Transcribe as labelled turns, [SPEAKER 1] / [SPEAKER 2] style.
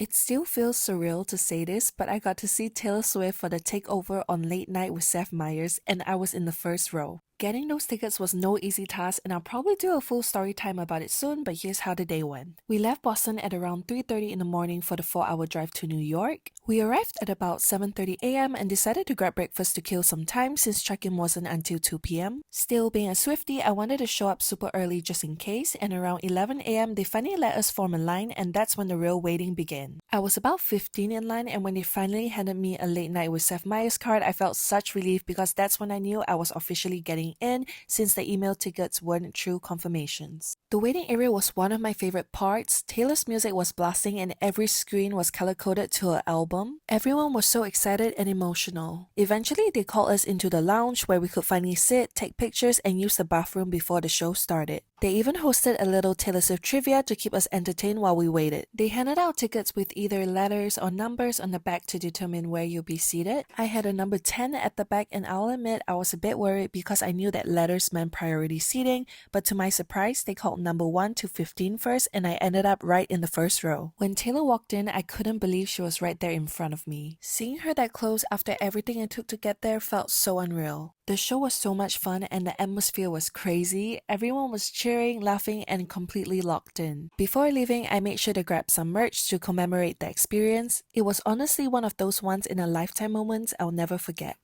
[SPEAKER 1] It still feels surreal to say this, but I got to see Taylor Swift for the Takeover on Late Night with Seth Meyers, and I was in the first row. Getting those tickets was no easy task, and I'll probably do a full story time about it soon, but here's how the day went. We left Boston at around 3:30 in the morning for the 4-hour drive to New York. We arrived at about 7:30 a.m. and decided to grab breakfast to kill some time since check-in wasn't until 2 p.m. Still being a Swiftie, I wanted to show up super early just in case, and around 11 a.m. they finally let us form a line, and that's when the real waiting began. I was about 15 in line, and when they finally handed me a Late Night with Seth Meyers card, I felt such relief because that's when I knew I was officially getting in since the email tickets weren't true confirmations. The waiting area was one of my favorite parts. Taylor's music was blasting and every screen was color-coded to her album. Everyone was so excited and emotional. Eventually, they called us into the lounge where we could finally sit, take pictures, and use the bathroom before the show started. They even hosted a little Taylor Swift trivia to keep us entertained while we waited. They handed out tickets with either letters or numbers on the back to determine where you'll be seated. I had a number 10 at the back, and I'll admit I was a bit worried because I knew that letters meant priority seating, but to my surprise, they called number 1 to 15 first, and I ended up right in the first row. When Taylor walked in, I couldn't believe she was right there in front of me. Seeing her that close after everything it took to get there felt so unreal. The show was so much fun and the atmosphere was crazy. Everyone was cheering, laughing, and completely locked in. Before leaving, I made sure to grab some merch to commemorate the experience. It was honestly one of those once in a lifetime moments I'll never forget.